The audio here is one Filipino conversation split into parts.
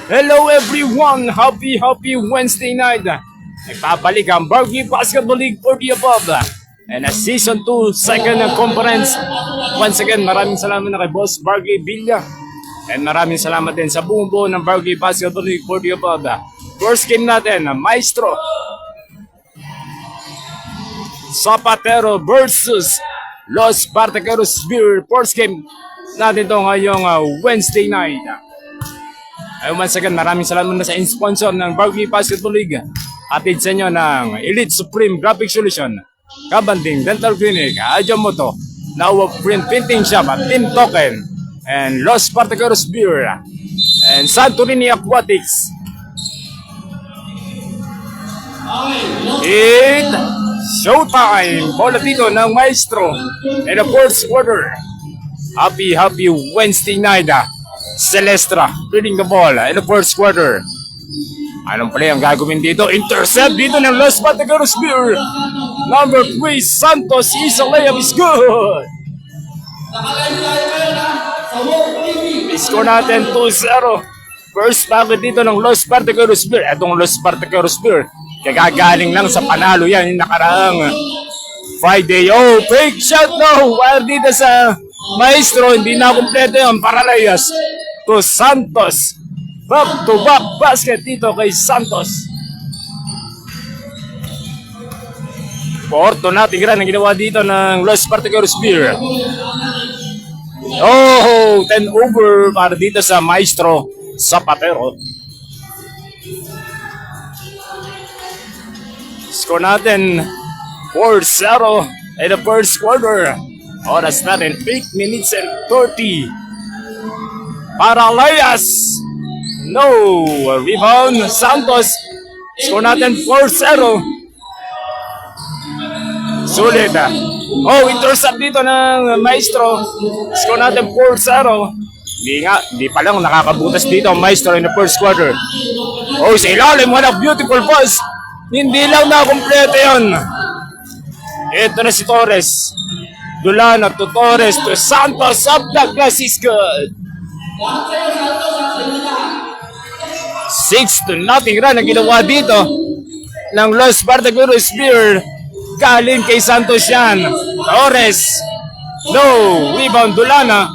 Hello everyone! Happy Wednesday night! Nagpapalik ang Barangay Basketball League for the above and a Season 2 second conference. Once again, maraming salamat na kay Boss Barangay Villa and maraming salamat din sa buong buo ng Barangay Basketball League for the above. First game natin, Maestro Zapatero versus Los Partaqueros Beer. First game natin ito ngayong Wednesday night. Ay, once again, maraming salamat na sa sponsor ng Barangay Basketball League. Atid sa inyo ng Elite Supreme Graphic Solution, Kabanding Dental Clinic, Ajamoto, Nawa Print Printing Shop at Team Token, and Los Partaqueros Beer, and Santorini Aquatics. It's showtime! Bola dito ng Maestro in the fourth quarter. Happy Wednesday night. Celestra leading the ball in the first quarter. Anong play ang gagawin dito? Intercept dito ng Los Partaqueros Beer. Number 3, Santos. His layup is good. Score natin 2-0. First bucket dito ng Los Partaqueros Beer. Etong Los Partaqueros Beer, kagagaling lang sa panalo yan yung nakaraang Friday. Oh, fake shot no. While dito sa Maestro, hindi na kumpleto yung Paralayas to Santos. Back to back basket dito kay Santos. Porto na tigran ang ginawa dito ng Los Partaqueros Beer. Oh, 10 over para dito sa Maestro Zapatero. Score natin 4-0 in the first quarter. Oras natin 8 minutes and 30. Paralayas. No. Rebound Santos. Score natin 4-0. Sulit. Oh, intercept dito ng Maestro. Score natin 4-0. Hindi pa lang nakakabutas dito ang Maestro in the first quarter. Oh, sa ilalim. What a beautiful pass. Hindi lang na-complete yun. Ito na si Torres. Dulana to Torres to Santos. Up the glass is good. 6-0 run ang ginawa dito ng Los Partaqueros Beer. Galing kay Santos yan. Torres. No. Rebound Dulana.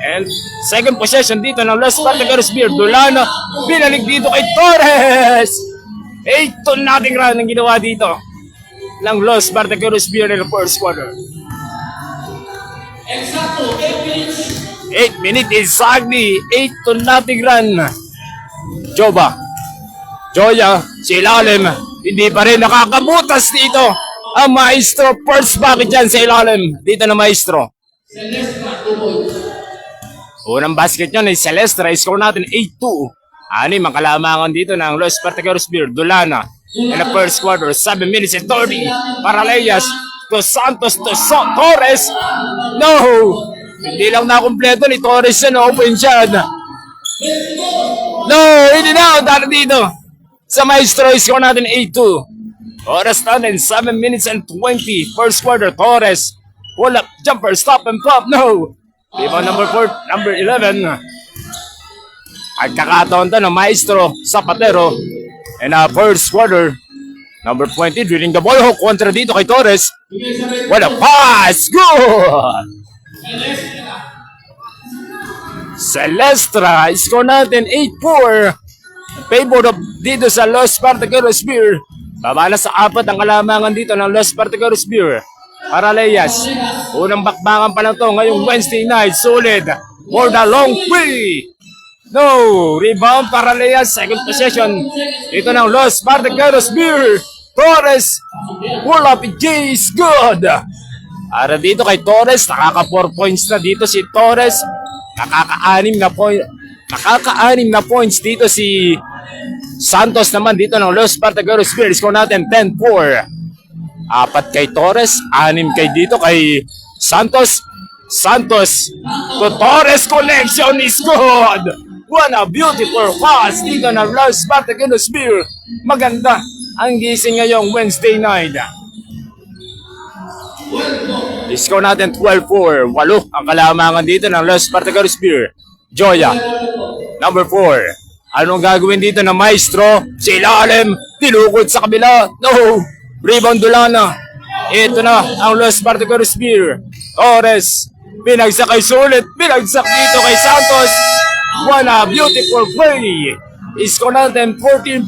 And second possession dito ng Los Partaqueros Beer. Dulana. Binalik dito kay Torres. 8-0 run ang ginawa dito ng Los Partaqueros Beer in the first quarter. 8 minutes exactly. 8-0 run. Joya, si ilalim. Hindi pa rin nakakabutas dito ang Maestro. First bucket dyan sa ilalim. Dito na Maestro. Unang basket nyo na Celestra. Score natin 8-2. Anim ang kalamangan dito ng Los Partaqueros Beer. Dulana in the first quarter. 7 minutes and 30. Paralayas to Santos to Torres. No! Hindi lang nakumpleto ni Torres yan. Open shot. No! Hindi na. Dara dito sa Maestro. Score natin 8-2. Oras natin 7 minutes and 20. First quarter. Torres. Pull up. Jumper. Stop and pop. No! Rebound number 11. At kakataon to ng Maestro Zapatero. And first quarter. Number 20, drilling the ball. Kontra dito kay Torres. What a pass! Good! Celestra. Score natin 8-4. Favor of dito sa Los Partaqueros Beer. Babala sa 4 ang kalamangan dito ng Los Partaqueros Beer. Paralayas. Unang bakbakan pa lang to ngayong Wednesday night. Solid. For the long way. No. Rebound Paralayas. Second possession. Ito ng Los Partaqueros Beer. Torres. Pull up. J is good. Para dito kay Torres. Nakaka 4 points na dito si Torres. Nakaka-6 na points dito si Santos naman dito ng Los Partaqueros Beer. Score natin 10-4. 4 kay Torres. 6 kay dito kay Santos. To Torres. Connection is good. What a beautiful pass dito ng Los Partaqueros Beer. Maganda ang gising ngayong Wednesday night. Score natin 12-4. 8 ang kalamangan dito ng Los Partagoros Beer. Joya. Number 4. Anong gagawin dito ng Maestro? Si Ilalim. Tinukod sa kabila. No. Rebound Dulana. Ito na ang Los Partagoros Beer. Torres. Binagsak kay Sulit. Binagsak dito kay Santos. What a beautiful play. Score natin 14-4.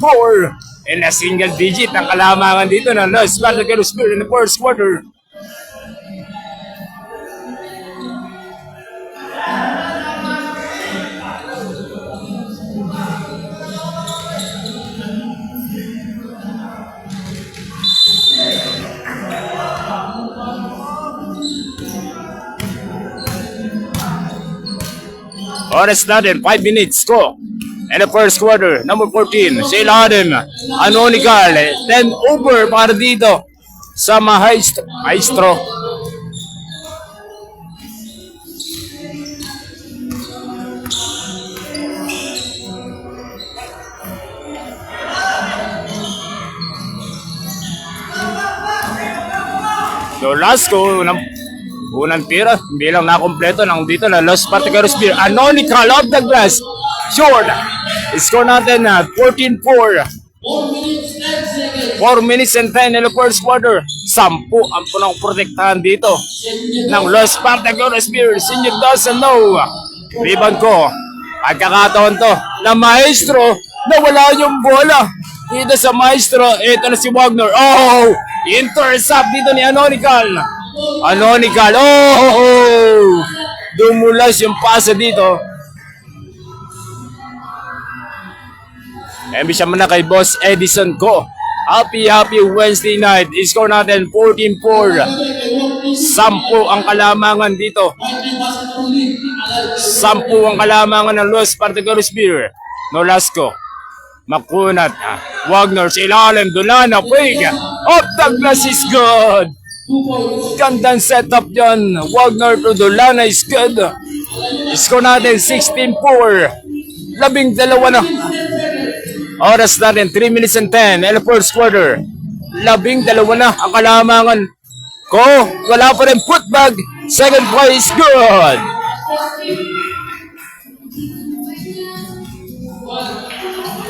And a single digit ang kalamangan dito ng Los Partagoros Beer in the first quarter. Oras natin, 5 minutes ko. And the first quarter, number 14, si Ilalim, Anonical, 10 over para dito sa Maestro. Nolasco, unang tira, bilang nakompleto ng dito na Los Partagoros Beer. Anonical off the glass. Short. Score natin na 14-4. 4 minutes and 10 in the first quarter. 10 ang punong protektahan dito ng Los Partagoros Beer. Senior doesn't know. Rebound ko. Pagkakataon to na Maestro na wala yung bola. Dito sa Maestro, ito na si Wagner. Oh! Intercept dito ni Anonical. Anonical. Oh! Dumulas yung pasa dito. Emi siya muna kay Boss Edison ko. Happy Wednesday night. Score natin 14-4. 10 ang kalamangan dito. 10 ang kalamangan ng Los Partagoros Beer. Nolasco. Makunat. Wagner sa ilalim. Dulana. Puig. Off the glass is good. Gandang setup dyan. Wagner to Dulana is good. Score natin 16-4. 12 na. Oras natin 3 minutes and 10. And the first quarter. 12 na ang kalamangan ko. Wala pa rin putbag. Second play is good.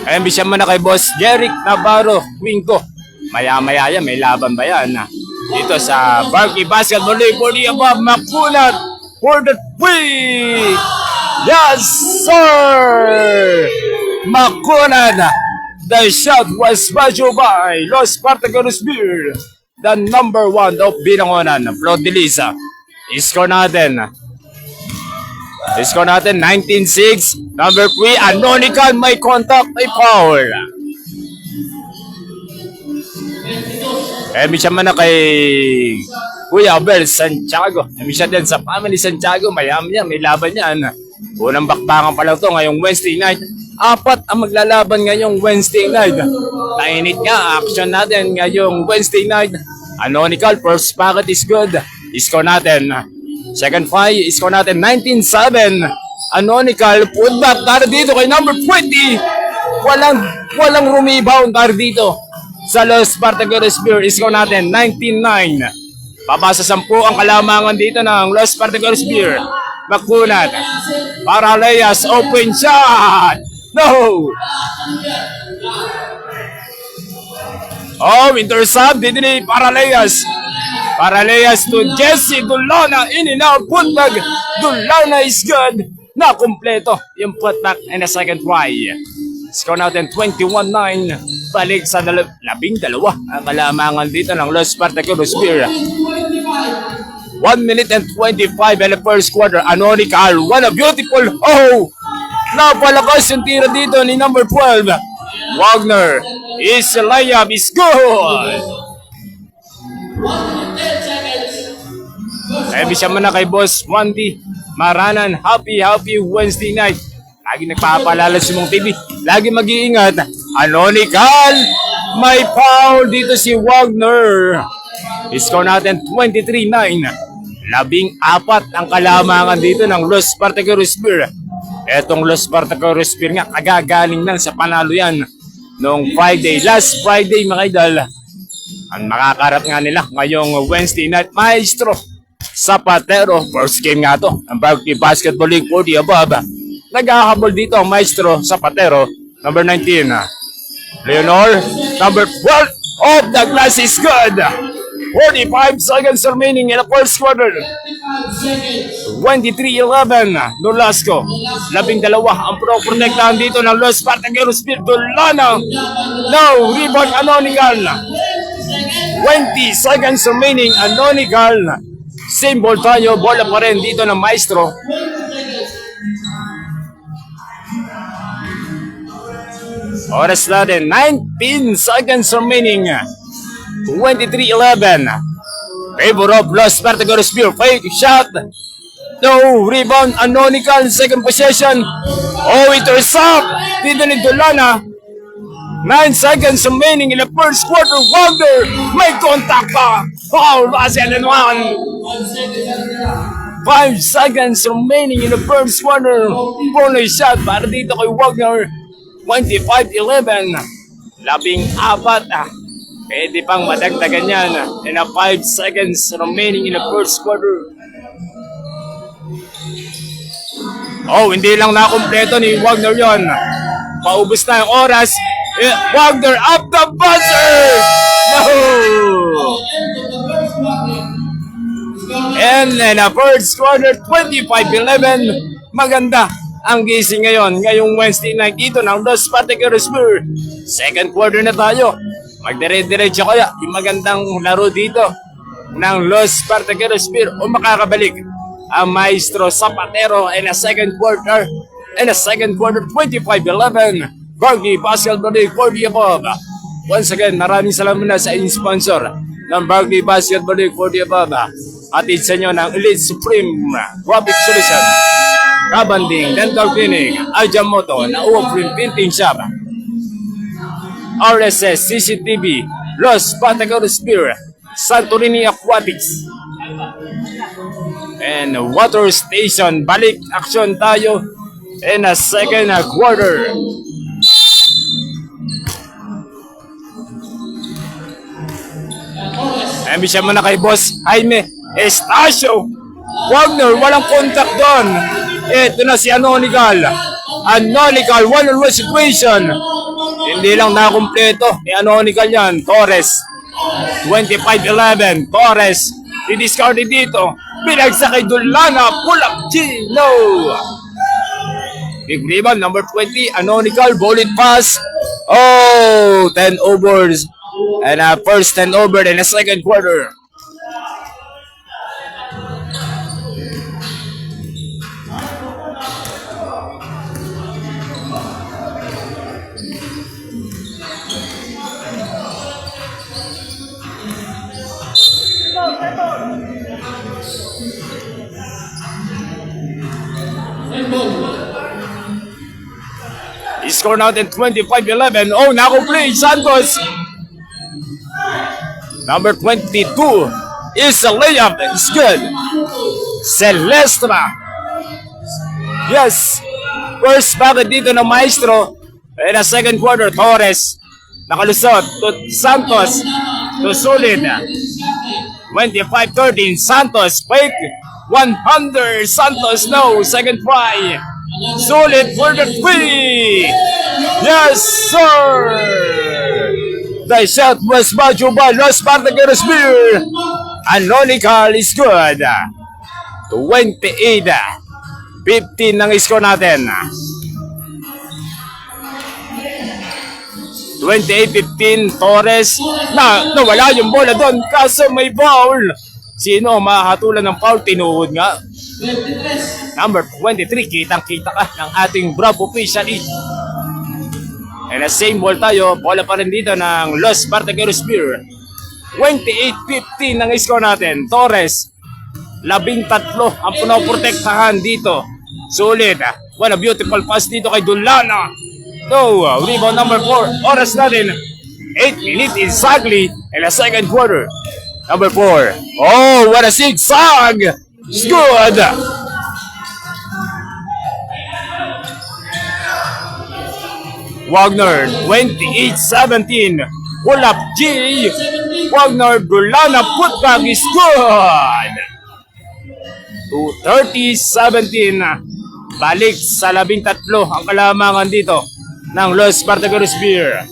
Ayan, bisya mo na kay Boss Jeric Navarro, wing ko. Maya-maya yan, may laban ba yan? Dito sa Barkley Basketball League for the above, Makunat for the three! Yes, sir! Makunat! The shot was measured by Los Partagoros Beer, the number 1 of Binangonan, Flor de Lisa. Score natin 19-6. Number 3, Anonical, may contact, may foul. Siya man na kay Kuya Abel Santiago. Siya din sa family Santiago. Mayami yan, may laban yan. Unang bakbakan pa lang to ngayong Wednesday night. 4 ang maglalaban ngayong Wednesday night. Nainit nga, action natin ngayong Wednesday night. Anonical, first packet is good. Score natin second five, score natin 19-7. Anonical, putback para dito kay number 20. Walang rumibound para dito sa Los Partagoros Beer. Score natin 19-9. Papasa 10 ang kalamangan dito ng Los Partagoros Beer. Makunat para Leyas, open shot. No! Oh, intercept dito ni Paraleyas. Paraleyas to Jesse Dulana, in and out, putback. Dulana is good. Na kumpleto yung putback and a second try. Score natin 21-9. Balik sa 12 ang kalamangan dito ng Los Partagoros Beer. 1 minute and 25 in the first quarter. Anonical, what a beautiful, oh! Napalakas yung tira dito ni number 12. Wagner, his layup is good. Siya muna kay Boss Wandy Maranan. Happy Wednesday night. Lagi nagpapaalala si Mong TV. Lagi mag-iingat. Anonical, may foul dito si Wagner. Score natin 23-9. 14 ang kalamangan dito ng Los Partagoros Beer. Etong Los Partagoros Beer nga kagagaling lang sa panalo yan noong Friday. Last Friday mga idol. Ang makakarap nga nila ngayong Wednesday night. Maestro Zapatero. First game nga to. Ang Varsity Basketball League 40 above. Naghahabol dito ang Maestro Zapatero. Number 19. Leonor. Number 12 of the glass is good. 45 seconds remaining in the first quarter. 23-11. Nolasco. 12 ang pro-protectahan dito ng Los Spartaqueros Virtulana. No, rebound Anonical. 20 seconds remaining. Anonical. Same ball tayo. Bola pa rin dito ng Maestro. Oras natin. 19 seconds remaining. 23-11. Favor of Los Spartaqueros Spear. Fake shot. No. Rebound. Anonical. Second possession. Oh, intercept. Dito ni Dulana. 9 seconds remaining in the first quarter. Wonder. May contact pa. Foul. Basel and 1. 5 seconds remaining in the first quarter. Bonus shot para dito kay Wagner. 25-11. 14. Pwede pang madagdagan yan. And 5 seconds remaining in the first quarter. Oh, hindi lang nakumpleto ni Wagner yon. Paubos na yung oras. Wagner up the buzzer! No! And in the first quarter, 25-11. Maganda ang gising ngayon. Ngayong Wednesday night dito ng Los Spartaqueros Spear. Second quarter na tayo. Magdire-diretso kaya yung magandang laro dito ng Los Spartaqueros Spear o makakabalik ang Maestro Zapatero in a second quarter. In a second quarter, 25-11. Varsity Basketball League 40 above. Once again, maraming salamat na sa inyong sponsor ng Varsity Basketball League 40 above. Atid sa inyo ng Elite Supreme Graphic Solution, Kabanding Dental Clinic, Ajamoto, Nauwa Printing Shop, RSS CCTV, Los Spartaqueros Spear, Santorini Aquatics, and Water Station. Balik action tayo in a second quarter. Ambisya mo na kay Boss Jaime Estacio. Wagner, walang contact doon. Ito na si Anonical. Anonical, one-on-one situation. Hindi lang nakumpleto ni Anonical yan. Torres. 25-11. Torres. I-discarded dito. Binagsa kay Dulana. Pull up G. No. Big rebound. Number 20. Anonical. Bullet pass. Oh. 10 overs. And first 10 over in the second quarter. Score natin 25-11. Oh, naku-play Santos. Number 22 is a layup. It's good. Celestra. Yes. First bucket dito ng Maestro. In the second quarter, Torres. Nakalusot to Santos. To Sulit. 25-13. Santos. Fake. 100. Santos. No. Second try. Sulit for the three. Yes, sir. The shot was badged by Los Spartaqueros Spear. Anonical is good. 28-15 ang score natin. 28-15. Torres. Nawala yung bola doon kaso may foul. Sino mahatulan ng foul? Tinuhod nga. Number 23. Kitang-kita ka ng ating Bravo officially. And the same ball tayo, bola pa rin dito ng Los Spartaqueros Spear. 28-15 ang score natin. Torres, 13 ang punoprotektahan dito. Sulit. What a beautiful pass dito kay Dulana. No, rebound number 4. Oras natin, 8 minutes exactly in the second quarter. Number 4. Oh, what a zigzag. It's good. Wagner, 28-17. Pull up G. Wagner, Dulana, putback is good. to 30-17. Balik sa 13 ang kalamangan dito ng Los Spartaculos Beer.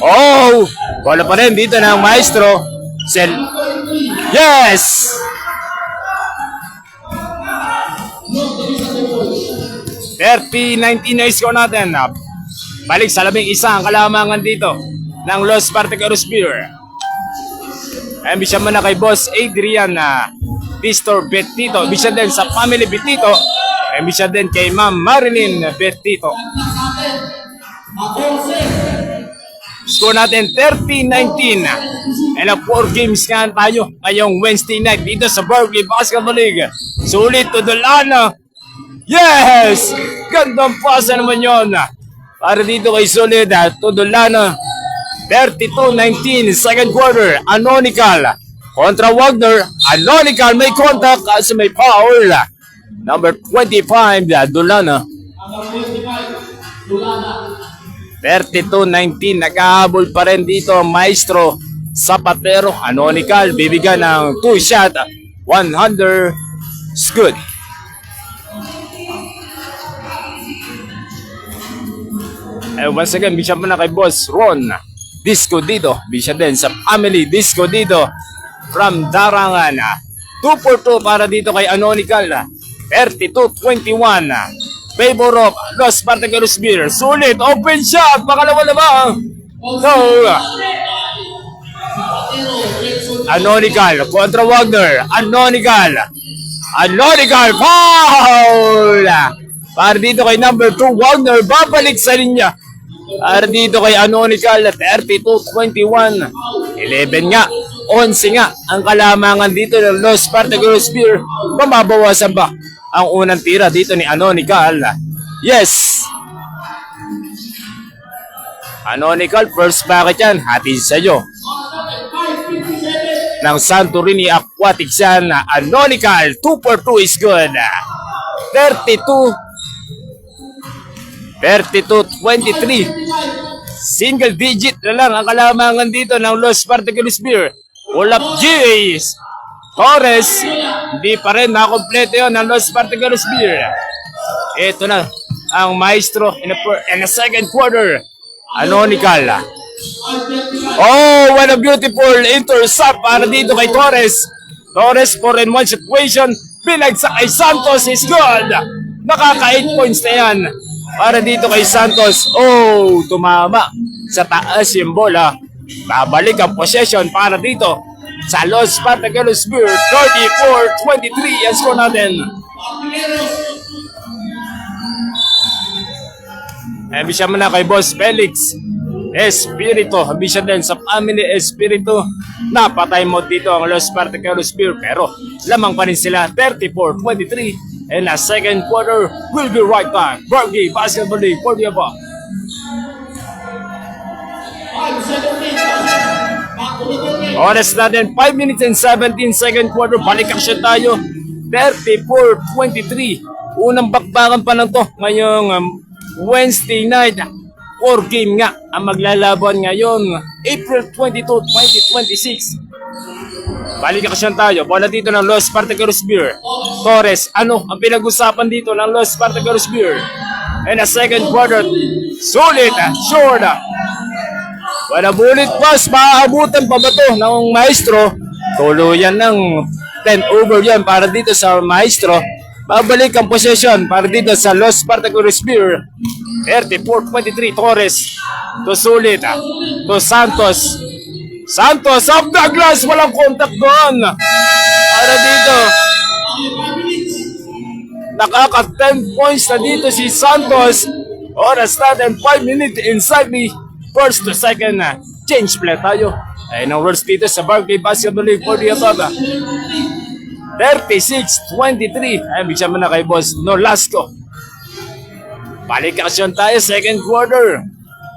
Oh! Bola pa rin dito ng Maestro. Yes! (30-19) na score natin. Balik sa 11 ang kalamangan dito ng Los Spartaculos Beer. Ambisyon mo na kay Boss Adrian na Pistor Betito. Ambisyon din sa Family Betito. Ambisyon din kay Ma'am Marilyn Betito. Score natin 30-19. And 4 games nga tayo ngayong Wednesday night dito sa Barkley Basketball League. Sulit to Dolana. Yes! Gandang pasa naman yun. Para dito kay Solid Tudolana. 32-19 second quarter. Anonical kontra Wagner. Anonical may contact kasi may foul. Number 25 Dolana. 32-19. Naghahabol pa rin dito Maestro Zapatero. Anonical bibigyan ng 2 shot. 100 is good. Once again, bisya mo na kay Boss Ron Disco dito. Bisya din sa Family Disco dito from Darangan. 2-4-2 para dito kay Anonical. 32-21. Favor of Los Spartaculos Beer. Sulit. Open shot. Pakalawa na ba? No. Anonical kontra Wagner. Anonical. Foul! Para dito kay number 2 Wagner. Babalik sa linya. Para dito kay Anonical. 32-21. 11 nga. 11 nga ang kalamangan dito ng Los Spartaculos Beer. Mababawasan ba ang unang tira dito ni Anonical? Yes! Anonical, first bucket yan. Hatid sa'yo ng Santorini Aquatics yan. Anonical, 2-4-2 is good. 32-23. Single digit na lang ang kalamangan dito ng Los Spartaculos Beer. Ulap Jays Torres, hindi pa rin nakompleto yun ng Los Spartaculos Beer. Ito na ang Maestro in the second quarter. Anonical. Oh, what a beautiful intercept para dito kay Torres. Torres 4-1 situation. Binagsak kay Santos is good. Nakaka 8 points na yan para dito kay Santos. Oh, tumama sa taas yung bola. Babalik ang possession para dito sa Los Spartaculos Beer. 34-23 ang score natin. Ambisyon mo na kay Boss Felix Espirito. Ambisyon din sa Family Espirito. Napatay mo dito ang Los Spartaculos Beer pero lamang pa rin sila. 34-23. And the second quarter will be right back. Barkley Basketball League for the above. Oras natin 5 minutes and 17 second quarter. Balik action tayo. 34-23. Unang bakbakan pa lang to ngayong Wednesday night. 4 game nga ang maglalaban ngayong April 22, 2026. Balik action tayo. Bola dito ng Los Spartaculos Beer. Torres, ano ang pinag-usapan dito ng Los Spartaculos Beer? And a second quarter, sulit, short. Wala bulit pass, maaabutan pa ba ito ng Maestro? Tuluyan ng 10 over yan para dito sa Maestro. Babalik ang possession para dito sa Los Spartaculos Beer. 34-23, Torres. To sulit, to Santos. Santos, off the glass, walang contact doon. Para dito, nakaka 10 points na dito si Santos. Oras natin, 5 minutes inside the first to second na. Change play tayo. Ayun ang words dito sa Barkley Basketball League for the above. 36-23. Ayun, bigyan mo na kay Boss Nolasco. Balik action tayo, second quarter.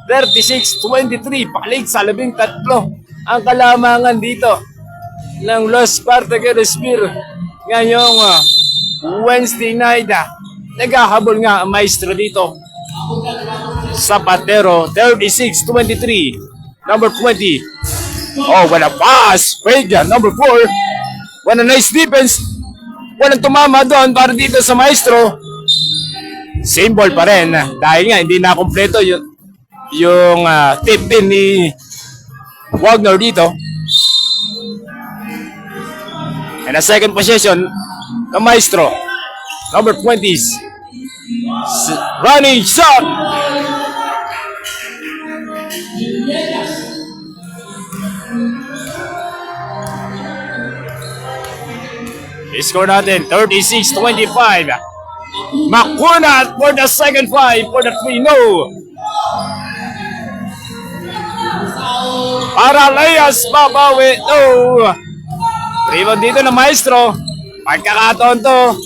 36-23. Balik sa 13 ang kalamangan dito ng Los Spartaculos Beer ngayong Wednesday night. Naghahabol nga ang Maestro dito. Zapatero, 36-23. Number 20. Oh, what a pass! Fade, number 4. What a nice defense. Walang tumama doon para dito sa Maestro. Same ball pa rin. Dahil nga, hindi na kompleto yung tip din ni Wagner dito. And a second possession, the Maestro. Number 20s. Running shot. Score natin, 36-25. Makunat for the second five for the 3-0. Paraleas babawi. No. Rebound dito ng Maestro. Pagkakataon to.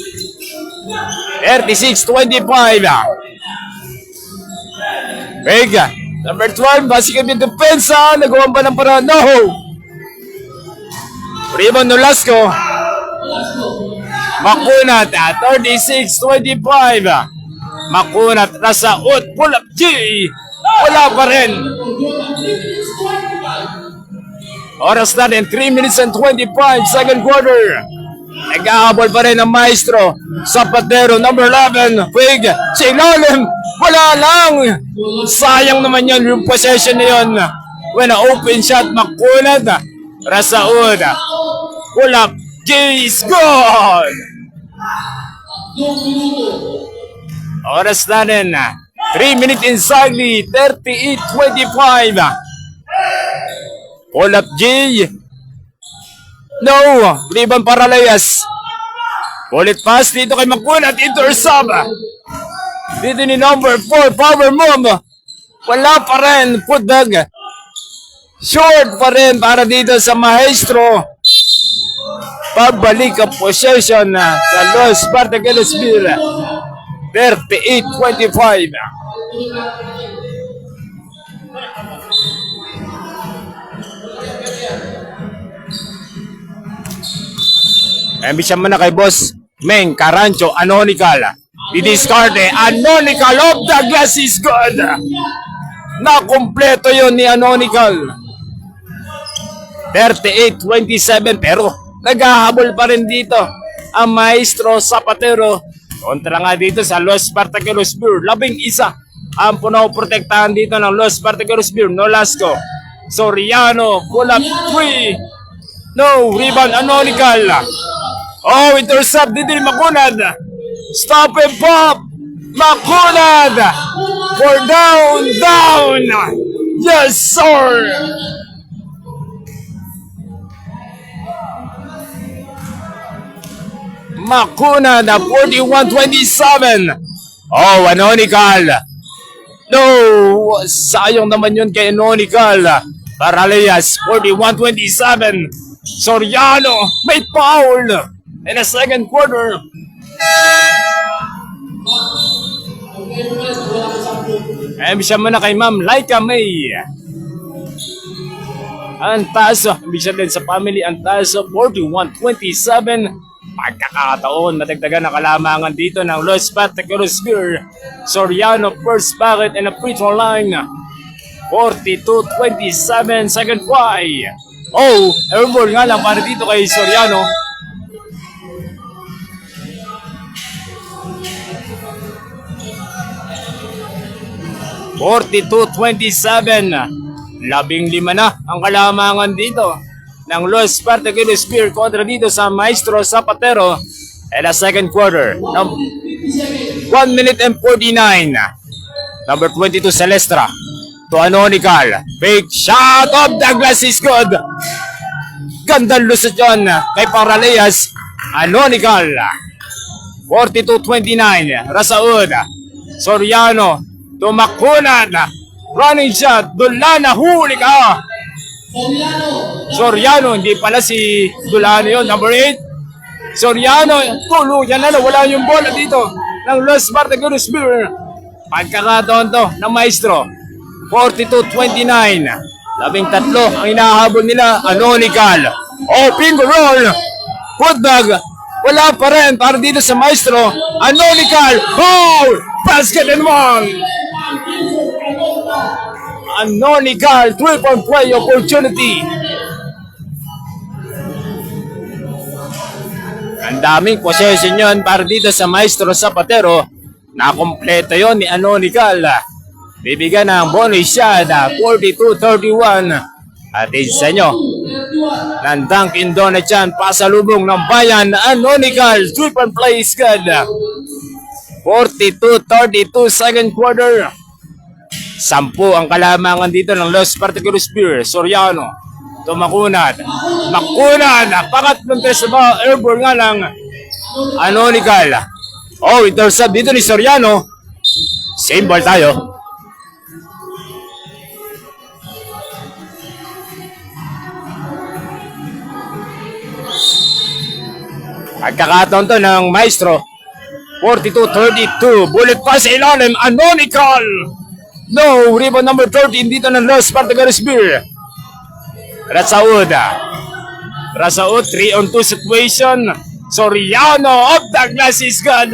36-25. Big. Number 12. Basikan yung depensa. Nagawan ba ng paraan? No. Rebound ng Lasco. Makunat. 36-25. Makunat. Rasaut. Pull up G. Wala pa rin. Oras natin, 3 minutes and 25, second quarter. Nag-ahabol pa rin ang Maestro. Zapatero, number 11. Big, sa ilalim. Wala lang. Sayang naman yun, yung possession na yun. When an open shot, Makunat. Rasaud. Pull up. G is gone. Oras natin, 3 minutes exactly, 38-25. Pull up G. No. Rebound Paraleas. Ulit pass dito kay Makunat. Intercept. Dito ni number 4. Power move. Wala pa rin. Putbag. Short pa rin para dito sa Maestro. Pagbalik ang possession sa Los Spartakilos-Beer. 38-25. Embisyan mo na kay Boss Meng Carancho, Anonical. Didiscarte, Anonical of the glass is good. Nakompleto yon ni Anonical. 38-27 pero naghahabol pa rin dito ang Maestro Zapatero. Kontra nga dito sa Los Spartakilos-Beer. 11 ang punaw-protektahan dito ng Los Spartakilos-Beer. Nolasco. Soriano. Pull up 3. No. Rebound. Anonical. Oh, intercept dito ni Makunad. Stop and pop. Makunad. For down. Yes, sir. Makunad. 41-27. Oh, Anonical. No. Sayang naman yun kay Anonical. Paraleas. 41-27. Soriano. May foul. In the second quarter. Siya muna kay Ma'am Laika May. Antaso. Siya din sa family. Antaso 41-27. Pagkakataon. Natagdagan na kalamangan dito ng Los Spartakilos-Beer. Soriano first bucket and a free throw line. 42-27. Second five. Oh, airball nga lang para dito kay Soriano. (42-27). 15 na ang kalamangan dito ng Los Spartakilos-Beer kontra dito sa Maestro Zapatero in the second quarter. 1 minute and 49. Number 22 Celestra to Anonical. Big shot of Douglas is good. Gandang lusot yun kay Paraleas. Anonical. 42-29. Rasaud. Soriano. Tumakunan. Running shot. Dulana. Huli ka. Soriano. Hindi pala si Dulana yun. Number 8. Soriano. Tuluyan na. Wala yung bola dito ng Los Spartakilos-Beer. Pagkakataon to ng Maestro. 42-29. 13 ang hinahabol nila. Anonical. Open roll. Putbag. Wala pa rin para dito sa Maestro. Anonical. Foul. Basket and one. Anonical. 3-point play opportunity. Ang daming possession yun para dito sa Maestro Zapatero. Nakompleto yon ni Anonical. Bibigyan ng bonus shot 42-31. At sa inyo ng Dunkin Donut yan, pasalubong ng bayan, Anonical, triple plays good. 42-32 second quarter. 10 ang kalamangan dito ng Los Particular Spear. Soriano, tumakunad. Makunad, pangatlong tres na ba, airborne nga lang, Anonical. Oh, intercept dito ni Soriano. Same ball tayo. At kakataon to ng Maestro. 42-32. Bullet pass sa ilalim. Anonical. No. Rebound number 13 dito ng Los Particular Spear. Rasaud. 3-on-2 situation. Soriano of the glass is good.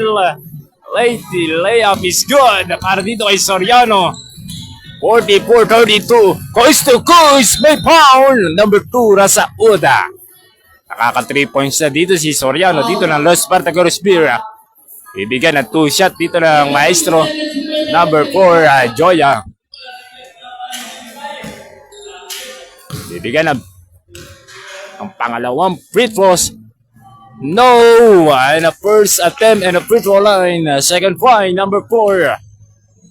Lady layup is good. Para dito kay Soriano. 44-32. Coast to coast. May foul. Number 2, Rasaud. Nakaka 3 points na dito si Soriano dito ng Los Particular Spear. Bibigyan ng 2 shot dito ng Maestro. Number 4, Joya. Bibigyan ng ang pangalawang free throws. No! And a first attempt and a free throw line. Second try, number 4.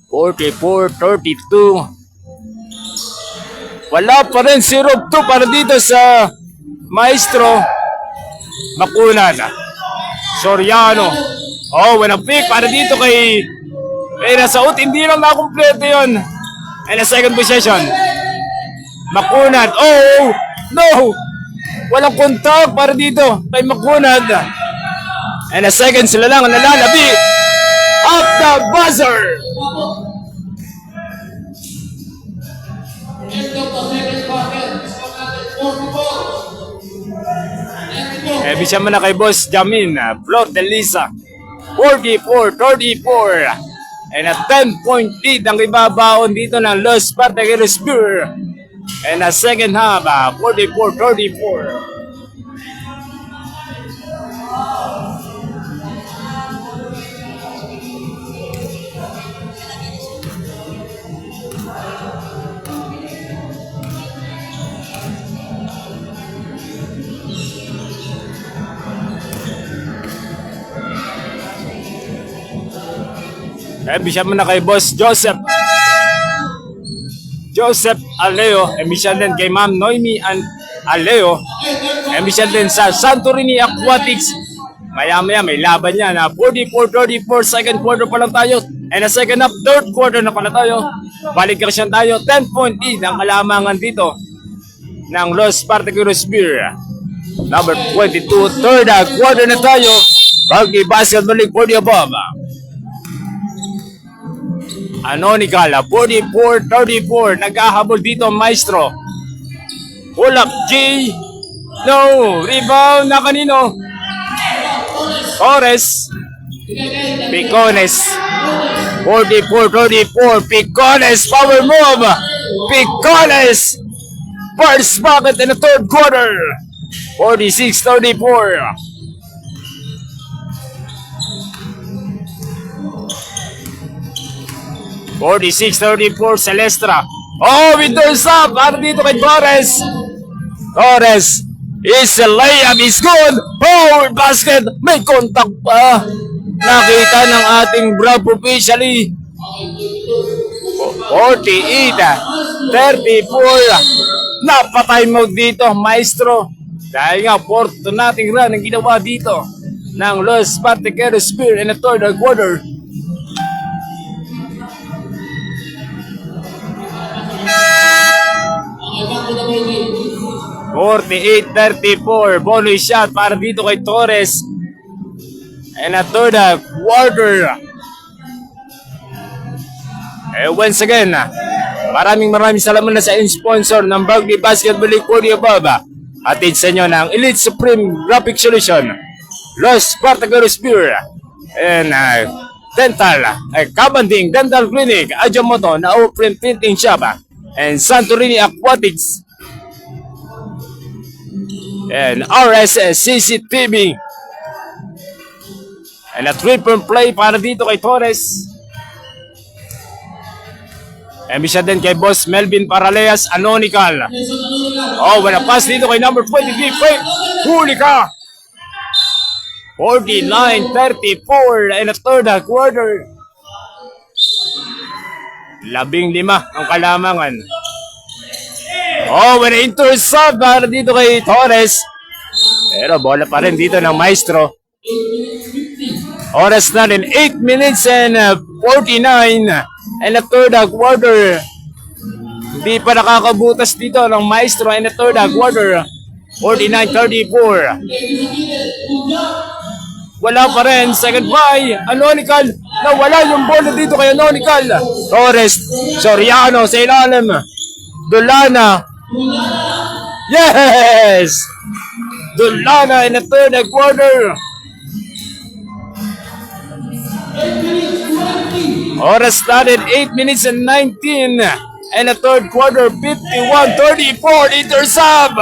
44-32. Wala pa rin 0-2 para dito sa Maestro. Makunad. Soriano. Oh, when a pick para dito kay Rasaud. Hindi lang nakompleto yun. And a second possession. Makunad. Oh, no. Walang contact para dito kay Makunad. And a second sila lang nalalabi. Up the buzzer. Bisya mo na kay Boss Jamin, Flor de Lisa, 44-34. And a 10-point lead ang ibabaon dito ng Los Particular Spear. And a second half, 44-34. Bisya mo na kay Boss Joseph Aleo. Bisya din kay Ma'am Noemi Aleo. Bisya din sa Santorini Aquatics. Maya-maya may laban yan. 44-34, second quarter pa lang tayo. And a second half, third quarter na pala tayo. Balik kasyan tayo. 10-point lead ang kalamangan dito ng Los Particular Spear. Number 22, third quarter na tayo. Bagay Basketball League for the above. Anonical, 44-34. Nagkahabol dito, Maestro. Pull up, G. No. Rebound na kanino? Torres. Picones. 44-34. Picones, power move. Picones. First bucket in the third quarter. 46-34. Celestra. Oh, with doors up. Para dito kay Torres. Torres. Is a layup. Is good. Forward basket. May contact pa. Nakita ng ating Bravo officially. 48-34. Napatay mo dito, Maestro. Dahil nga, porto nating run ang ginawa dito ng Los Particular Spear in the third quarter. 48-34. Bonus shot para dito kay Torres. And a third quarter. Once again, maraming salamat na sa sponsor ng Bagby Basketball League for the above. Atid sa inyo ng Elite Supreme Graphic Solution, Los Particular Spear, and Kabanding Dental Clinic, Ajamoto na Open Printing Shop, and Santorini Aquatics, and RSS CCTV, And a 3-point play para dito kay Torres. Emi siya din kay Boss Melvin Paraleas, Anonical. Oh, wala pass dito kay number 23, Frank. Huli ka! 49-34 in the third quarter. 15 ang kalamangan. Oh, wala intercept para dito kay Torres. Pero bola pa rin dito ng Maestro. Oras na rin, 8 minutes and 49 in the third quarter. Hindi pa nakakabutas dito ng Maestro in the third quarter. 49-34. Wala pa rin, second by Anonical. Nawala yung bola dito kay Anonical. Torres, Soriano sa ilalim. Dulana. Yes! Dulana in the third quarter. Oras started 8 minutes and 19 and the third quarter 51-34 intercept.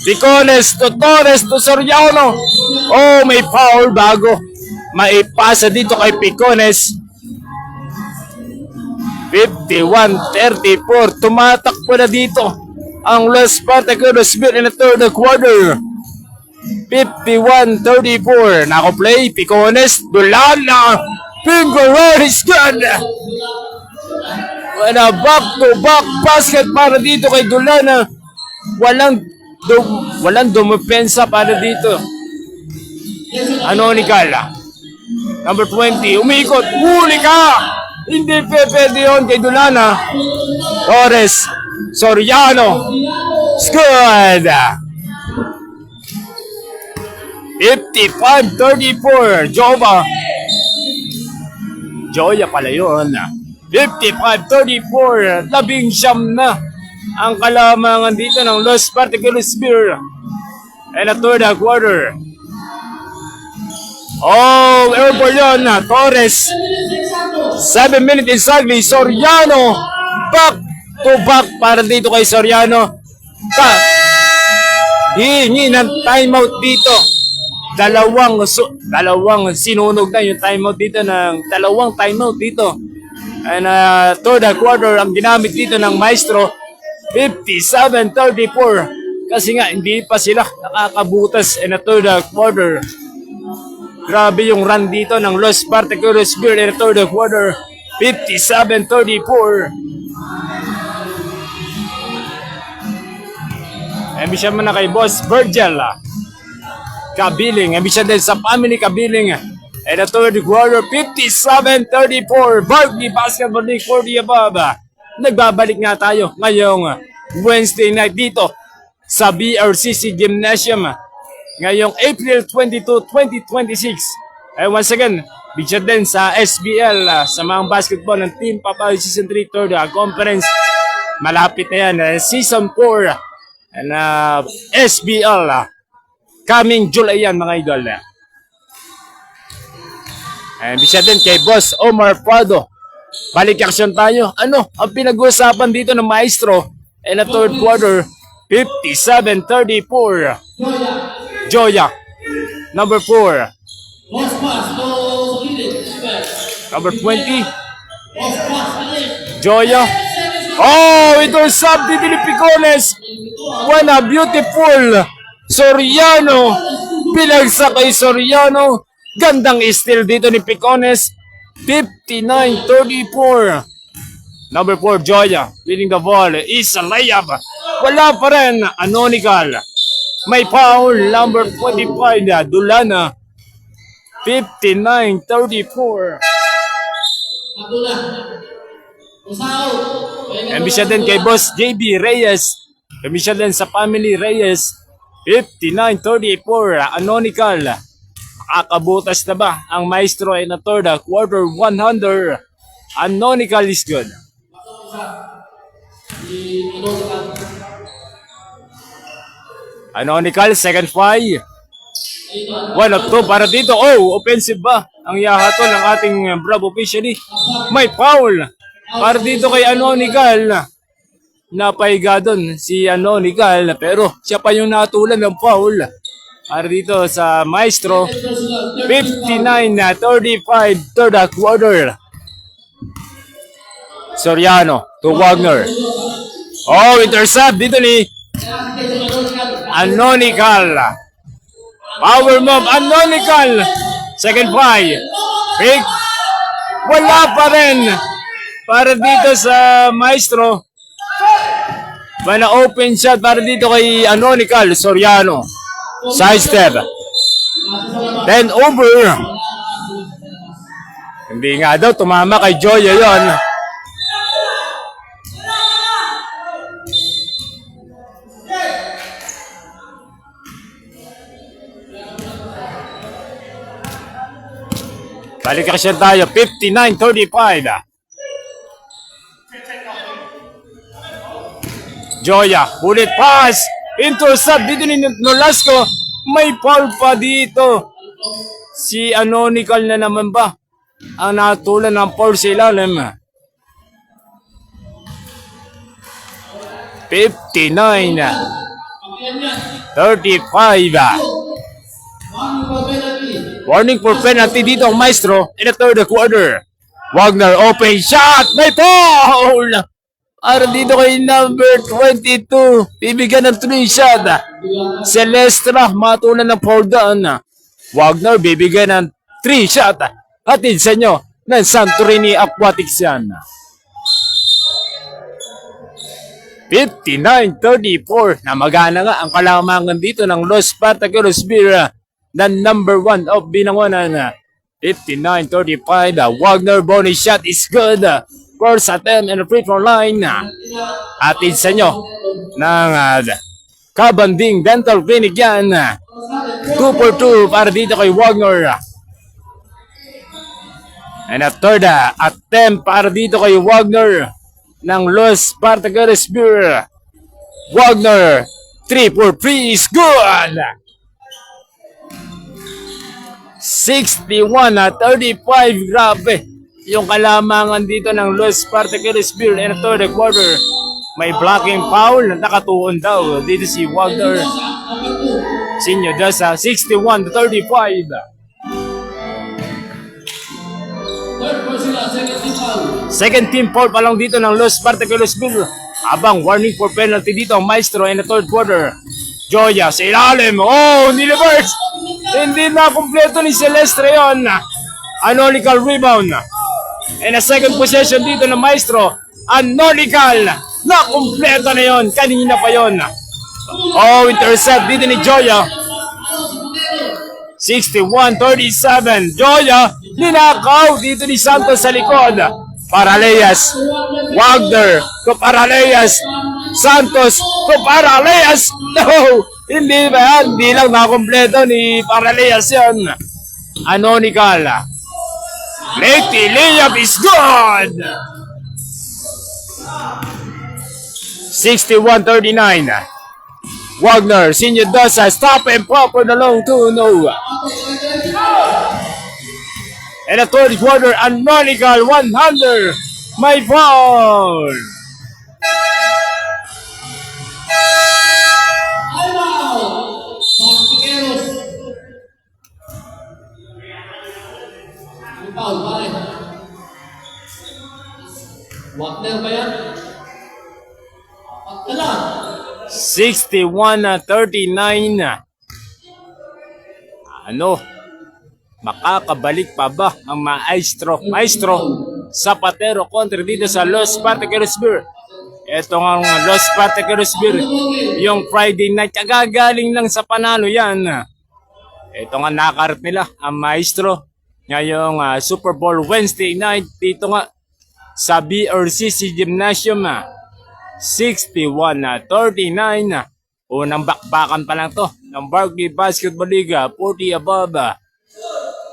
Picones to Torres to Soriano. Oh, may foul bago maipasa dito kay Picones. 51-34. Tumatakbo na dito ang Los Spartacudos in the third quarter. 51-34. Nako-play, Picones, Dulana. Finger roll is good. And a back-to-back basket para dito kay Dulana. Walang dumepensa para dito. Anonical. Number 20, umikot. Huli ka! Hindi pwede yun kay Dulana. Torres, Soriano. It's good. 55-34. Joya pala yun. 55-34. 19 na ang kalamangan dito ng Los Spartacudos Beer. And a third quarter. Oh, airball yun. Torres. 7 minutes exactly. Soriano. Back to back para dito kay Soriano. Hihingi ng timeout dito. Dalawang sinunog na yung timeout dito ng dalawang timeout dito. And third quarter ang ginamit dito ng Maestro. 57-34. Kasi nga hindi pa sila nakakabutas in the third quarter. Grabe yung run dito ng Los Spartacudos Beer in the third quarter. 57-34. Ambisya mo na kay Boss Virgil Kabiling. Ambisya din sa family Kabiling. In the third quarter, 57-34. Barkley Basketball League for the above. Nagbabalik nga tayo ngayong Wednesday night dito sa BRCC Gymnasium. Ngayong April 22, 2026. And once again, big shout din sa SBL, sa mga basketball ng Team Papay Season 3 third conference. Malapit na yan, Season 4 and SBL. Coming July yan mga idol. And big shout din kay Boss Omar Prado. Balik action tayo. Ano ang pinag-uusapan dito ng Maestro in the third quarter? 57-34. Joya, number 4. Number 20. Joya. Oh, ito yung sub dito ni Picones. What a beautiful Soriano. Pinagsak kay Soriano. Gandang steal dito ni Picones. 59-34. Number 4, Joya. Winning the ball is a layup. Wala pa rin. Anonical. May foul, number 25 na Dulana. 59-34. Ambisya din kay Boss JB Reyes. Ambisya din sa family Reyes. 59-34. Anonical. Makakabutas na ba ang Maestro ay na third quarter 100. Anonical is good. Anonical, second five. 1 of 2 para dito. Oh, offensive ba? Ang yahatol ng ating Bravo officially. May foul. Para dito kay Anonical. Napaiga doon si Anonical. Pero siya pa yung natulan ng foul. para dito sa Maestro. 59-35 third quarter. Soriano to Wagner. Oh, intercept dito ni Anonical. Power move, Anonical. Second fly. Pick. Wala pa rin. Para dito sa Maestro. Bana open shot para dito kay Anonical Soriano. Side step. Then over. Hindi nga daw, tumama kay Joya yon. Balik kasi tayo, 59-35. Joya, ulit pass. Intercept dito ni Nolasco. May foul pa dito. Si Anonical na naman ba ang natulan ng foul sa ilalim. 59-35. Warning for penalty dito ang Maestro in the third quarter. Wagner open shot. May foul! Para dito kay number 22. Bibigyan ng 3 shot. Celestra matulan ng foul doon. Wagner bibigyan ng 3 shot. Hatid sa inyo ng Santorini Aquatics yan. 59-34 na magana nga ang kalamangan dito ng Los Spartaculos Beer na number 1 of Binangonan. 59-35. Wagner bonus shot is good. First attempt in the free throw line. Atid sa inyo ng Kabanding Dental Clinic yan. 2 for 2 para dito kay Wagner. And a third attempt para dito kay Wagner ng Los Spartaculos Beer. Wagner 3 for 3 is good. 61-35. Grabe yung kalamangan dito ng Los Spartaculos Beer in the third quarter. May blocking foul na nakatuon daw dito si Wagner. Sinyo Dasa 61-35. Second team foul pa lang dito ng Los Spartaculos Beer. Abang warning for penalty dito ang Maestro in the third quarter. Joya sa ilalim. Oh, niliverse. Hindi na kumpleto ni Celestre yon. Anonical rebound. And a second possession dito ng Maestro. Anonical. Na kumpleto na yon. Kanina pa yon. Oh, intercept dito ni Joya. 61-37. Joya. Ninakaw dito ni Santos sa likod. Paraleas. Wagner. To Paraleas. Santos. To Paraleas. No. Hindi ba yan? Hindi lang nakompleto ni Paraleas yan. Anonical. Lefty layup is good. 61-39. Wagner, Senior Dasa, stop and proper na long 2-0. And a third quarter, Anonical 100. My foul. Wagner ba yan? 61-39. Ano? Makakabalik pa ba ang Maestro Zapatero kontra dito sa Los Spartaculos Beer? Ito nga ang Los Spartaculos Beer. Yung Friday night, kagagaling lang sa panalo yan. Ito nga nakarat nila ang Maestro ngayong Super Bowl Wednesday night dito nga sa BRCC Gymnasium. 61-39. Unang bakbakan pa lang to ng Barkley Basketball League 40 above.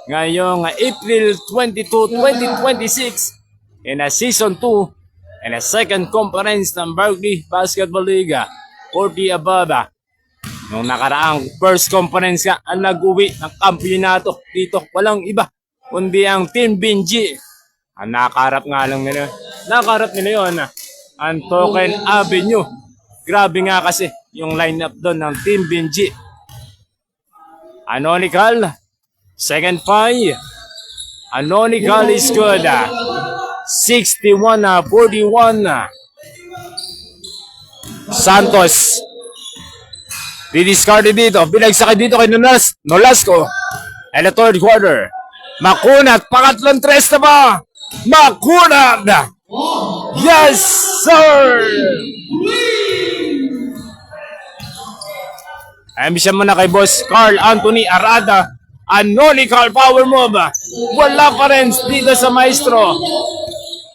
Ngayong April 22, 2026 in a Season 2 and a second conference ng Barkley Basketball League 40 above. Nung nakaraang first conference ka ang nag-uwi ng kampyonato dito, walang iba kundi ang Team Benji. Ang nakaharap nga lang nila. Nakaharap nila yun ang Token Avenue. Grabe nga kasi yung lineup doon ng Team Benji. Anonical. Second pie. Anonical is good. 61-41. Santos. Didiscarded dito. Binagsakay dito kay Nolasco. And the third quarter. Makunat. Pangatlong tres na ba? Makunat. Yes, sir! Ambisyan mo na kay Boss Carl Anthony Arada. Anonical power move. Wala pa rin dito sa maestro.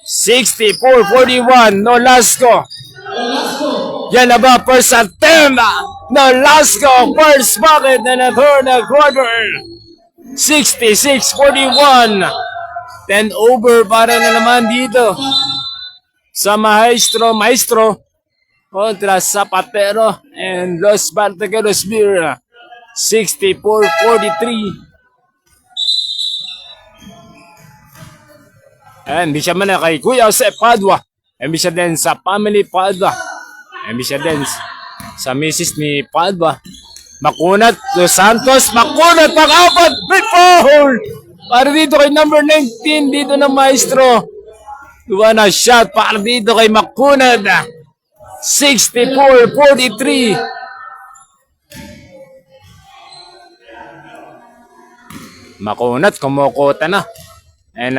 64-41. Nolasco. Yan na ba? First attempt. Nolasco. First bucket na na third quarter. 66-41. 10 over para na naman dito. Sa maestro. Kontra Zapatero and Los Bartequeros Beer. 64-43. And bisa man na kay Kuya Jose Padua. And bisa din sa family Padua. And bisa din sa misis ni Padua. Makunat Dos Santos. Makunat pang-apat. Big foul! Para dito kay number 19. Dito na maestro. Duwa na shot. Para dito kay Makunat. 64-43. Makunat. Kumukota na. And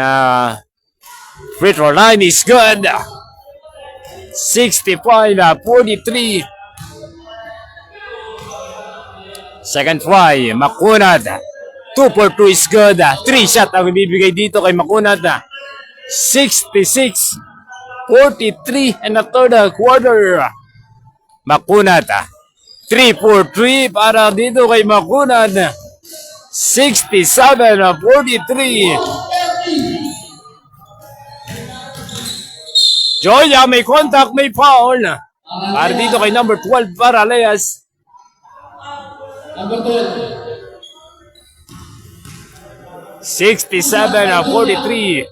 free throw line is good. 65-43. Second try, Makunat. 2 for 2 is good. 3 shot ang ibibigay dito kay Makunat. 66-43 and the third quarter. Makunat. 3 for 3 para dito kay Makunat. 67-43. Joya, may contact, may foul. Para dito kay number 12 para Leas. Number 12. 67-43.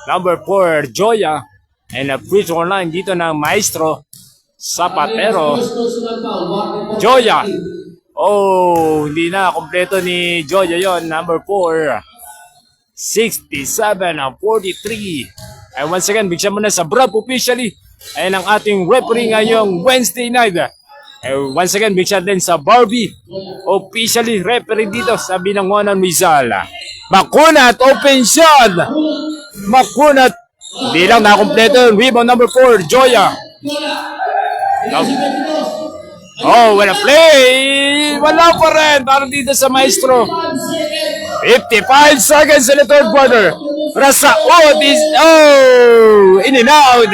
Number 4, Joya. And a free throw line dito ng Maestro Zapatero. Joya. Oh, hindi na. Kompleto ni Joya yon. Number 4. 67-43. And once again, bigyan mo na sa Bravo officially. Ayan ang ating referee ngayong Wednesday night. And once again, bigyan din sa Barbie officially referee dito sa Binangonan, Rizal. Makunat, open shot. Makunat. Hindi lang nakakompleto. Rebound number 4, Joya. Oh, what a play! Wala pa rin. Para dito sa Maestro. 55 seconds in the third quarter. Rasaot is, oh, in and out.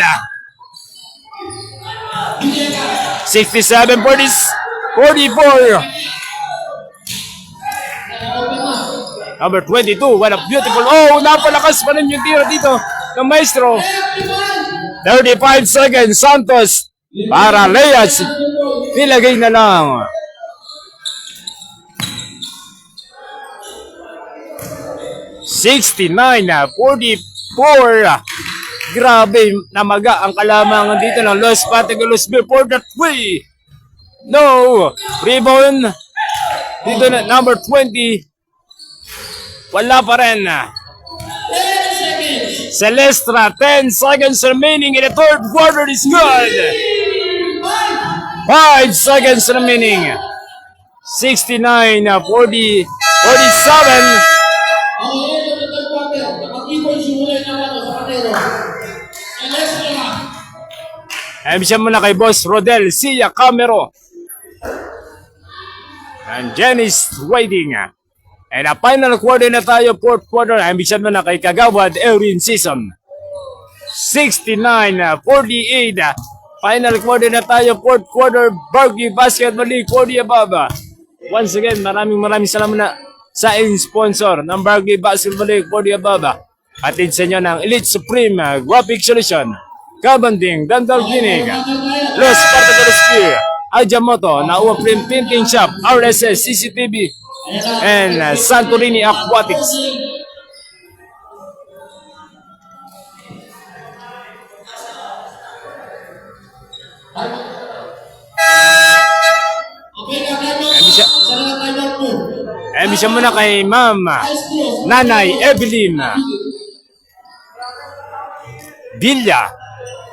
67-44. Number 22, what a beautiful, oh, napalakas pa rin yung tira dito ng Maestro. 35 seconds, Santos para Leas. Nilagay na lang. 69-44. Grabe, namaga ang kalamangan dito ng Los Bartequeros before that way. No. Rebound. Dito na, number 20. Wala pa rin. Celestra, 10 seconds remaining in the third quarter is good. 5 seconds remaining. 69-47. Ambisyan mo na kay Boss Rodel Sia Camero. And Janice waiting. And a final quarter na tayo, fourth quarter. Ambisyan mo na kay Kagawad Erin Season. 69-48. Final quarter na tayo, fourth quarter. Berkeley Basketball League, 40 above. Once again, maraming salamat na sa sponsor ng Berkeley Basketball League, 40 above. Atid sa inyo ng Elite Supreme Graphic Solution, Kabanding, Dental Clinic, Los Bartequeros Beer, Ajamoto, Naua Print Printing Shop, RSS, CCTV, and Santorini Aquatics. Emission muna kay Ma'am Nanay Evelyn Villa.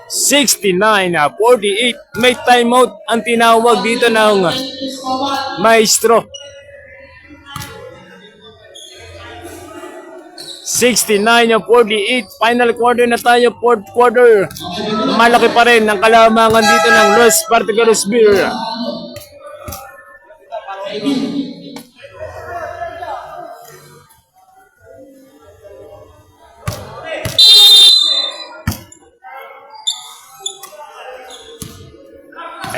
69-48. May timeout ang tinawag dito ng maestro. 69-48. Final quarter na tayo. Fourth quarter. Malaki pa rin ang kalamangan dito ng Los Partegaros Beer.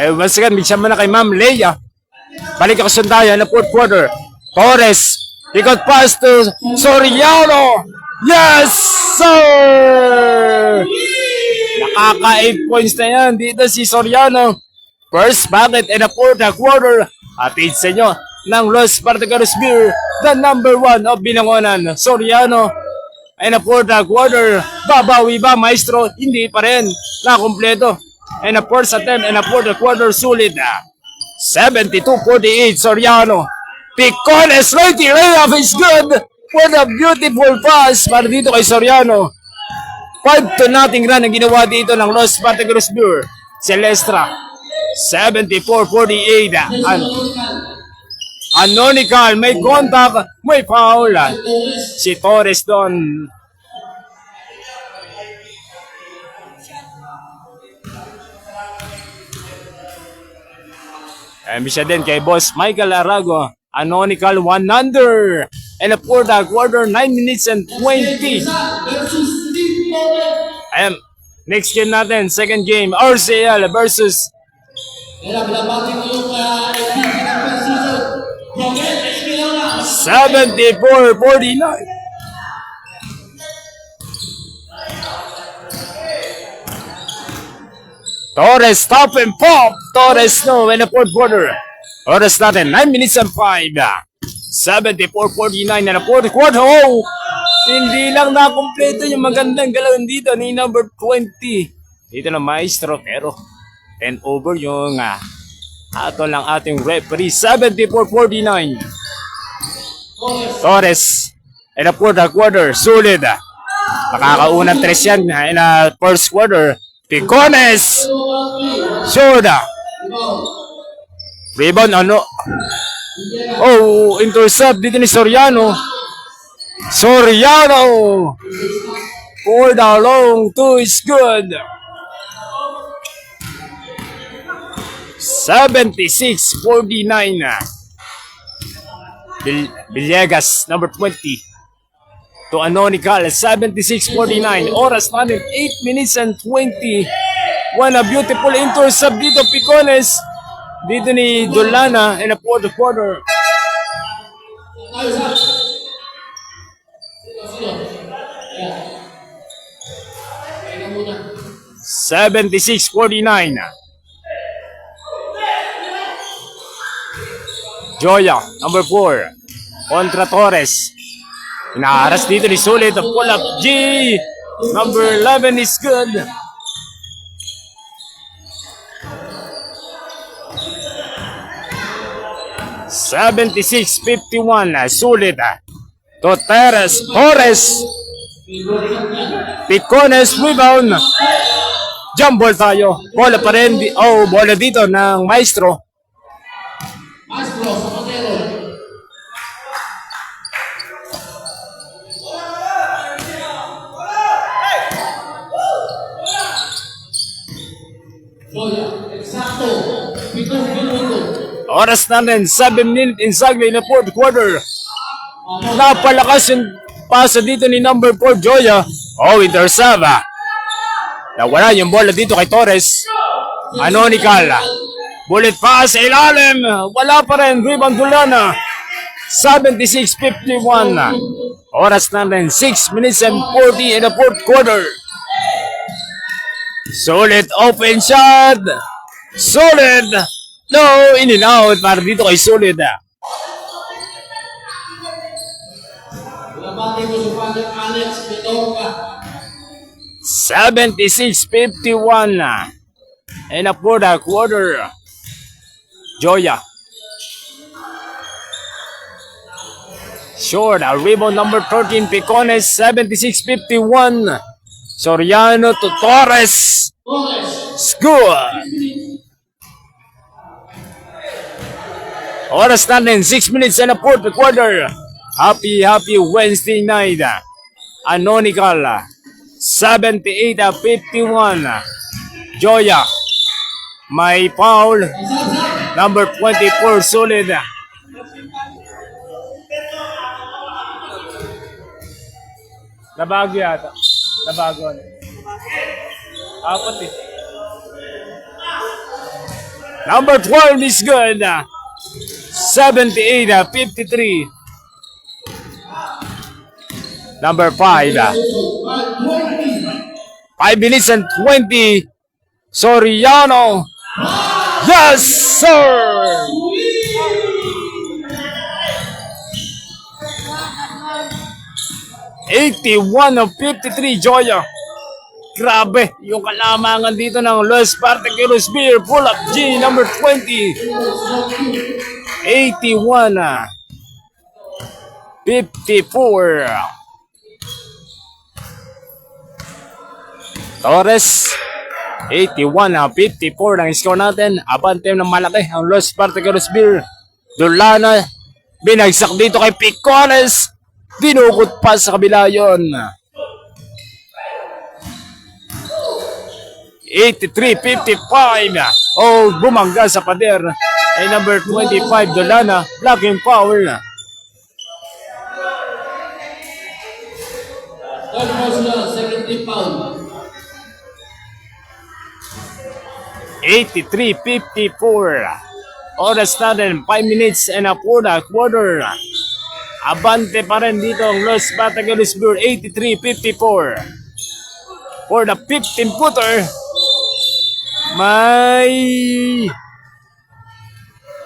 Once again, bigyan mo na kay Ma'am Leia. Balik ako sundayan na fourth quarter. Torres, ikot pass to Soriano. Yes, sir! Nakaka 8 points na yan dito si Soriano. First bucket in the fourth quarter. Atid sa inyo ng Los Partegaros Beer, the number 1 of Binangonan, Soriano. In the fourth quarter, babawi ba maestro? Hindi pa rin. Nakumpleto. And a first attempt and a fourth quarter sulit. 72-48 Soriano. Picones right layup is good. What a beautiful pass para dito kay Soriano. 5-0 run ang ginawa dito ng Los Partegaros Beer. Celestra. 74-48. Anonical, may contact, may foul. Si Torres doon. Siya din kay Boss Michael Arago. Anonical 1 under. And a fourth quarter, 9 minutes and 20. Next game natin, second game, RCL versus 74-49. Torres, stop and pop. Torres, no, in the fourth quarter. Oras natin, 9 minutes and 5. 74-49 na the fourth quarter. Oh, hindi lang nakumpleto yung magandang galawin dito ni number 20. Dito na maestro, pero 10 over yung ato lang ating referee. 74-49. Torres, in the fourth quarter, sulit. Makakaunang 3 yan in the first quarter. Picones! Soda! Rebound, ano? Oh, intercept dito ni Soriano. Soriano! For the long two is good. 76-49. Villegas, number 20. To Anonical, 76-49. Oras natin, 8 minutes and 20. One a beautiful intercept dito, Picones. Dito ni Dolana in the fourth quarter. 76-49. Joya, number 4. Contra Torres. Inaaras dito ni Sulit. Pull up G. Number 11 is good. (76-51) Sulit. To Torres. Picones rebound. Jump ball tayo. Bola pa rin. Oh, bola dito ng Maestro. Maestro, Zapatero. Joya, eksakto. Pitong minuto. Oras na rin, 7 minutes inside in the fourth quarter. Napalakas yung pasa dito ni number 4, Joya. Oh, intercept. Nawala yung bola dito kay Torres. Anonical. Bullet pass sa ilalim. Wala pa rin. Rebound Dolana. 76-51. Oras na rin, 6 minutes and 40 in the fourth quarter. Solid open shot. Solid. No, in and out para dito kay Solid. Labati mo si Father Alex Pedorca. 76-51 in the fourth quarter. Joya. Short, rebound number 13, Picones, 76-51. Soriano to Torres. Score! Oras natin, 6 minutes and a fourth quarter. Happy Wednesday night. Anonical, 78-51. Joya, may foul. Number 24, solid. Nabago yata. Nabago. Apat eh. Number 12 is good. 78-53. Number 5. 5 minutes and 20. Soriano. Yes, sir! (81-53) Joya. Grabe, yung kalamangan dito ng Los Partequeros Beer. Pull up G, number 20. 81-54. Torres, 81-54 ang score natin. Abante ng malaki ang Los Partequeros Beer. Dulana, binagsak dito kay Picones. Dinukot pa sa kabila yun. 83-55. Oh, bumangga sa pader. Ay number 25, Dolana. Blocking foul. Third personal, second team foul. 83-54. Oras natin, 5 minutes and a quarter. Abante pa rin dito ang Los Partequeros Beer, 83-54. For the 15-footer, may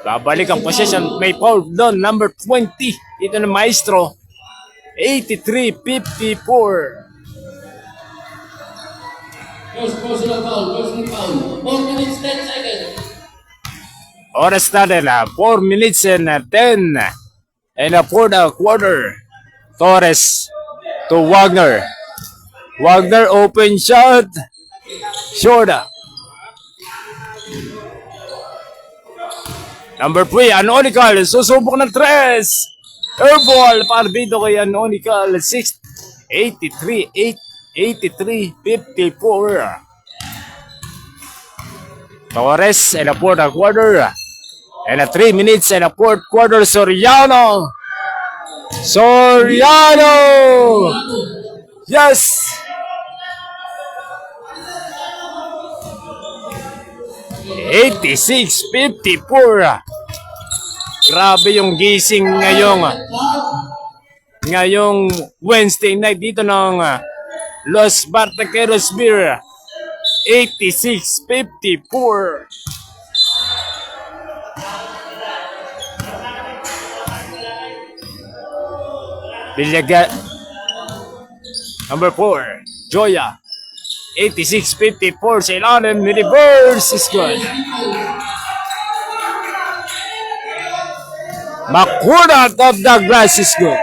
babalik ang possession. May foul doon, number 20. Dito na Maestro, 83-54. First personal foul, 4 minutes, 10 seconds. Oras natin, 4 minutes and 10. And for the quarter, Torres to Wagner. Wagner open shot. Short. Number 3, Anonical. Susubok ng 3. Airball para dito kay Anonical. 83-54. Torres and a fourth quarter. And a 3 minutes and a fourth quarter. Soriano. Yes. (86-54). Grabe yung gising ngayong Wednesday night dito ng Los Partequeros Beer. 86-54. Bilyaga. Number 4, Joya. 86-54 sa ilalim ni reverse is good. Makuna top the glass is good.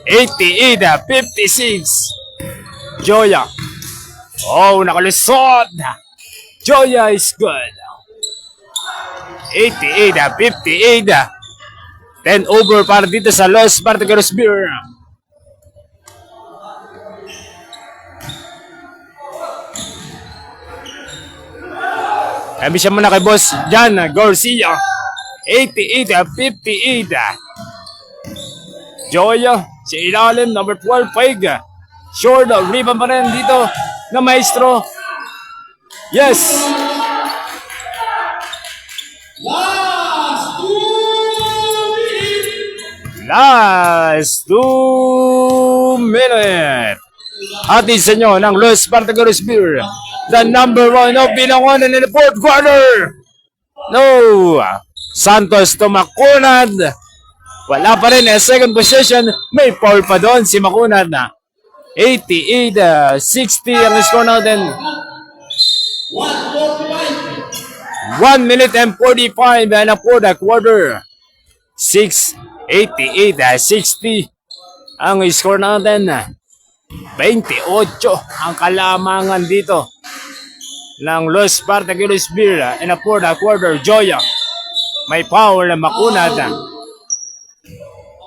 88-56. Joya. Oh, nakalusot. Joya is good. 88-58. 10 over para dito sa Los Partequeros Beer. Kami siya muna kay Boss Jan Garcia. 88-58. Joya sa ilalim, number 12, Paig. Short, rebound pa rin dito na Maestro. Yes! Last 2 minutes. Hatid sa inyo ng Los Partequeros Beer, the number 1 of binangonan in the fourth quarter. No. Santos to Makunad. Wala pa rin ang second possession. May foul pa doon si Makunad na. 88-60 ang score natin. 1 minute and 45 and a fourth quarter. 688-60 ang score natin. 28 ang kalamangan dito ng Los Spartaculos Beer in a fourth quarter. Joya may foul na makunad.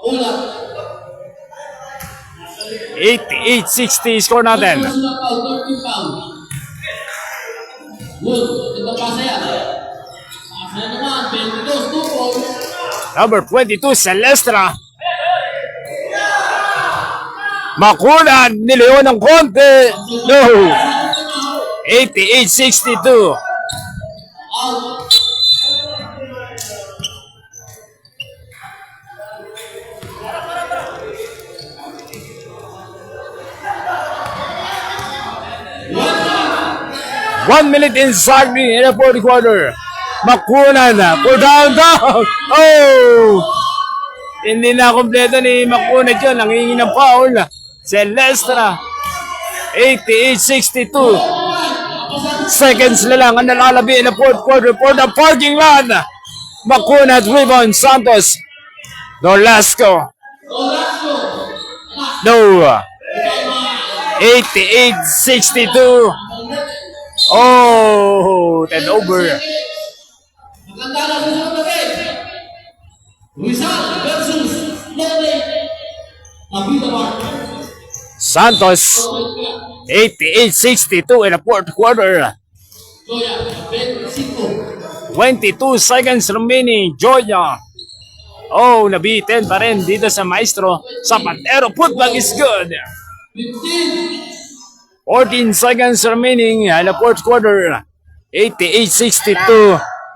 Una. 88-60 score natin. Personal foul, 13 foul. Good. Ito pasaya. Pasaya naman. 22, 2 foul. Number 22, Celestra. Makunad ni Leon ng konti. No. 88-62. Out. One minute inside in the fourth quarter. Makunad for down. Oh! Hindi na kompleto ni Makunad yun. Nangingi ng foul. Celestra. 88-62. Seconds na lang ang nalalabi in the fourth quarter for the parking lot. Makunad rebound. Santos. Nolasco. No. 88-62. Oh, 10 over. Maganda na sa sunod na game. Rizal versus Lele. Abita Mark. Santos. 88-62 in the fourth quarter. Joya, 25. 22 seconds remaining. Joya. Oh, nabitin pa rin dito sa Maestro. Zapatero, putback is good. 15. 14 seconds remaining in the fourth quarter. 88-62.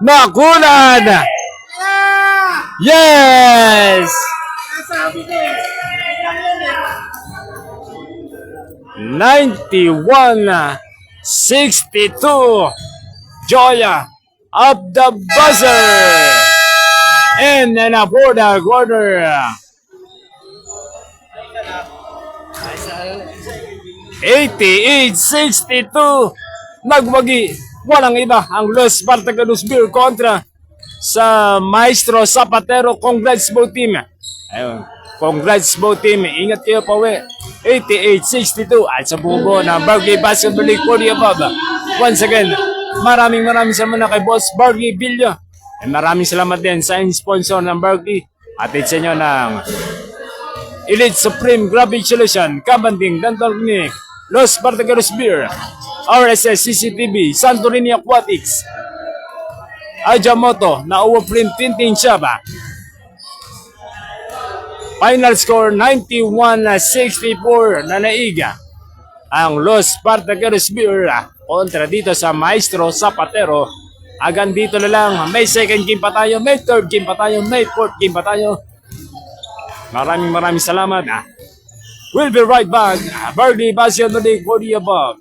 Makunad! Yes! 91-62. Joya up the buzzer. And in the fourth quarter. 88-62. Nagwagi. Walang iba ang Los Spartaculos Beer kontra sa Maestro Zapatero. Congrats both team. Ayun. Congrats both team. Ingat kayo pa we. 88-62 at sa bubo ng Barkley Basketball League for the above. Once again, maraming salamat kay Boss Barkley Villa. At maraming salamat din sa sponsor ng Barkley. At sa inyo ng Elite Supreme Graphic Solution, Kabanding Dental Clinic, Los Spartaculos Beer, RSS CCTV, Santorini Aquatics, Ajamoto, Nauwa Print Tinting Shop. Final score 91-64 na naiga ang Los Spartaculos Beer kontra dito sa Maestro Zapatero. Hanggang dito na lang. May second game pa tayo, may third game pa tayo, may fourth game pa tayo. Maraming salamat. We'll be right back. Barkley Basketball League for the above.